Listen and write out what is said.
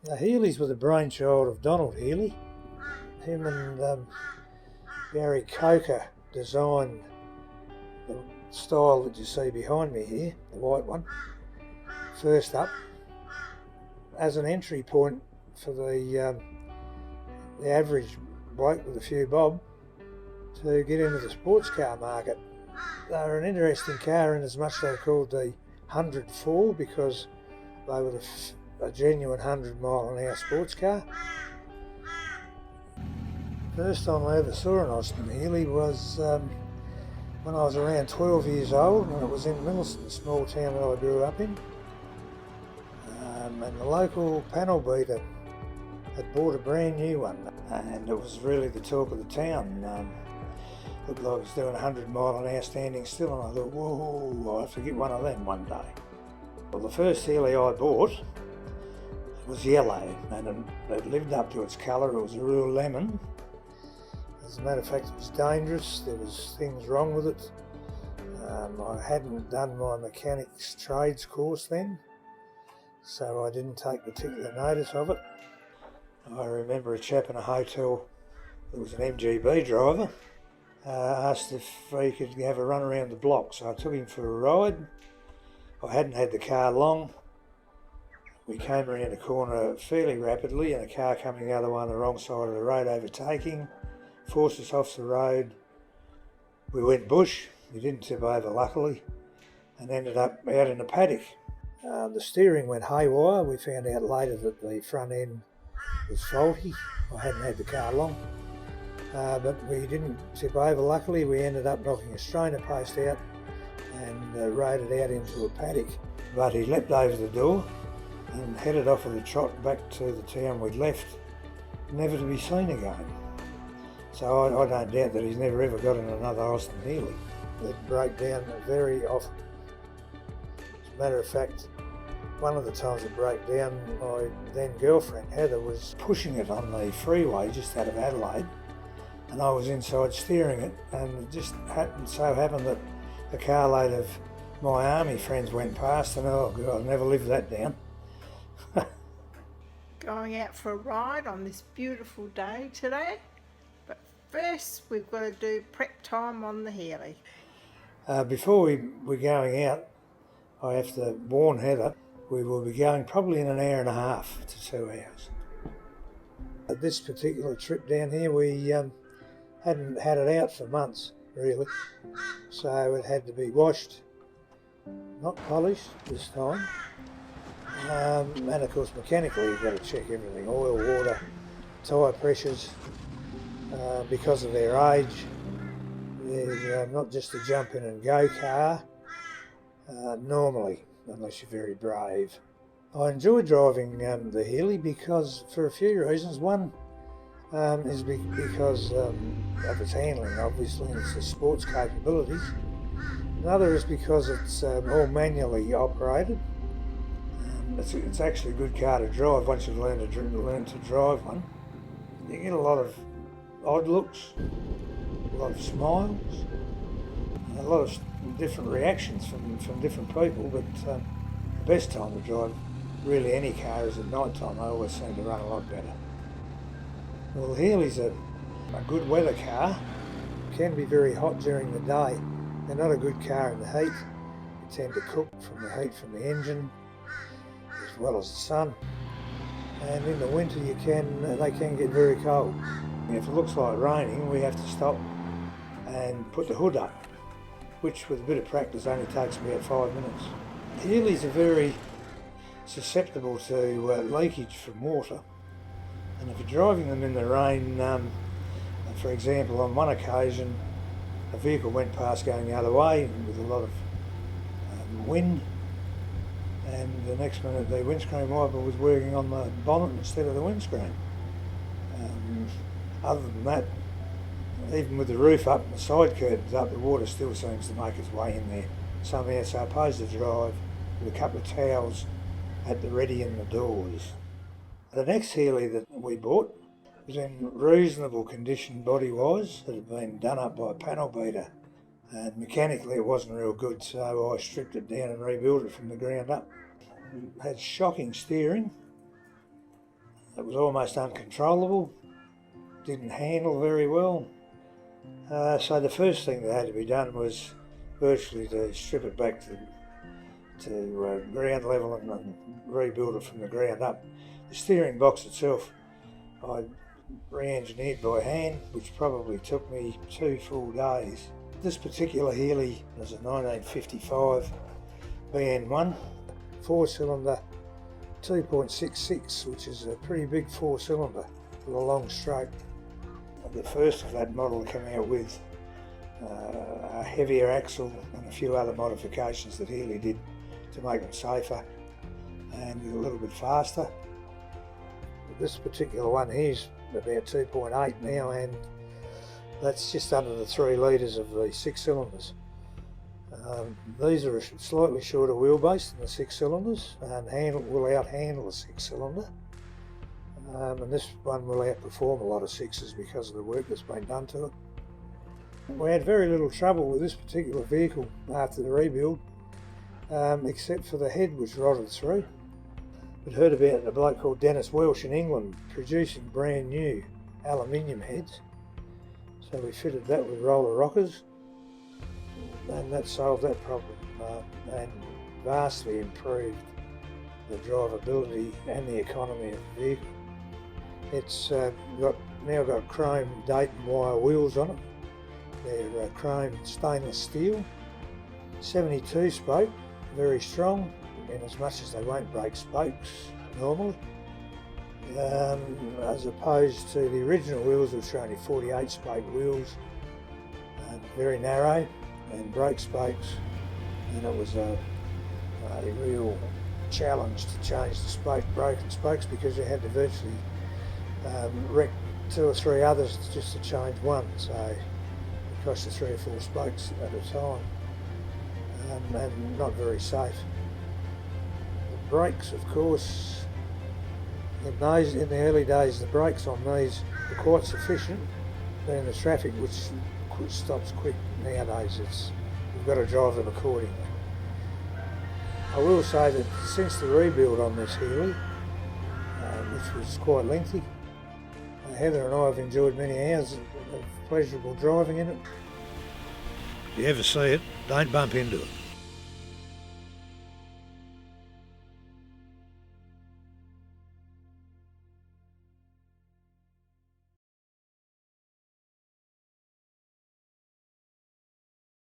The Healeys were the brainchild of Donald Healey. Him and Gary Coker designed the style that you see behind me here, the white one, first up, as an entry point for the average bloke with a few bob to get into the sports car market. They're an interesting car in as much they're called the 104 because they were a genuine 100-mile-an-hour sports car. First time I ever saw an Austin Healey was when I was around 12 years old, and it was in Millicent, a small town that I grew up in. And the local panel beater had bought a brand new one, and it was really the talk of the town. Looked like it was doing 100 mile an hour standing still, and I thought, whoa, I'll have to get one of them one day. Well, the first Healey I bought was yellow, and it lived up to its colour. It was a real lemon. As a matter of fact, it was dangerous. There was things wrong with it. I hadn't done my mechanics trades course then, so I didn't take particular notice of it. I remember a chap in a hotel that was an MGB driver asked if he could have a run around the block, so I took him for a ride. I hadn't had the car long. We came around a corner fairly rapidly, and a car coming the other way on the wrong side of the road overtaking, forced us off the road. We went bush, we didn't tip over luckily, and ended up out in a paddock. The steering went haywire. We found out later that the front end was faulty. I hadn't had the car long, but we didn't tip over luckily. We ended up knocking a strainer post out and rode it out into a paddock. But he leapt over the door and headed off with a trot back to the town we'd left, never to be seen again. So I don't doubt that he's never ever got in another Austin Healey. It broke down very often. As a matter of fact, one of the times it broke down, my then girlfriend Heather was pushing it on the freeway just out of Adelaide, and I was inside steering it, and it just so happened that a carload of my army friends went past, and oh God, I'll never live that down. Going out for a ride on this beautiful day today, but first we've got to do prep time on the Healey. Before we're going out, I have to warn Heather, we will be going probably in an hour and a half to 2 hours. This particular trip down here, we hadn't had it out for months, really, so it had to be washed, not polished this time. And of course mechanically you've got to check everything, oil, water, tyre pressures, because of their age. They're not just a jump in and go car, normally, unless you're very brave. I enjoy driving the Healey because for a few reasons. One is because of its handling, obviously, and its sports capabilities. Another is because it's all manually operated. It's actually a good car to drive once you've learned to drive one. You get a lot of odd looks, a lot of smiles, a lot of different reactions from different people, but the best time to drive really any car is at night time. They always seem to run a lot better. Well, the Healey's a good weather car. It can be very hot during the day. They're not a good car in the heat. You tend to cook from the heat from the engine as well as the sun. And in the winter they can get very cold. If it looks like raining, we have to stop and put the hood up, which with a bit of practice only takes about 5 minutes. Healeys are very susceptible to leakage from water, and if you're driving them in the rain, for example, on one occasion a vehicle went past going the other way with a lot of wind, and the next minute the windscreen wiper was working on the bonnet instead of the windscreen. Other than that, even with the roof up and the side curtains up, the water still seems to make its way in there somehow, so I suppose to drive with a couple of towels at the ready in the doors. The next Healey that we bought was in reasonable condition body-wise. It had been done up by a panel beater, and mechanically it wasn't real good, so I stripped it down and rebuilt it from the ground up. It had shocking steering, It was almost uncontrollable, didn't handle very well. So the first thing that had to be done was virtually to strip it back to ground level and rebuild it from the ground up. The steering box itself I re-engineered by hand, which probably took me 2 full days. This particular Healey was a 1955 BN1 4-cylinder 2.66, which is a pretty big 4-cylinder with a long stroke. The first of that model came out with a heavier axle and a few other modifications that Healey did to make them safer and a little bit faster. This particular one here's about 2.8 now, and that's just under the 3 litres of the 6 cylinders. These are a slightly shorter wheelbase than the 6 cylinders and will out-handle the 6 cylinder. And this one will outperform a lot of 6s because of the work that's been done to it. We had very little trouble with this particular vehicle after the rebuild, except for the head which rotted through. We'd heard about a bloke called Dennis Welsh in England producing brand new aluminium heads, so we fitted that with roller rockers, and that solved that problem and vastly improved the drivability and the economy of the vehicle. It's now got chrome Dayton wire wheels on it. They're chrome stainless steel, 72 spoke, very strong, in as much as they won't break spokes normally, as opposed to the original wheels, which are only 48 spoke wheels, very narrow and broke spokes, and it was a real challenge to change the broken spokes because you had to virtually wreck 2 or 3 others just to change one, so it cost you 3 or 4 spokes at a time, and not very safe. The brakes, of course, in the early days, the brakes on these were quite sufficient, but in the traffic, which stops quick nowadays, you've got to drive them accordingly. I will say that since the rebuild on this Healey, which was quite lengthy, Heather and I have enjoyed many hours of pleasurable driving in it. If you ever see it, don't bump into it.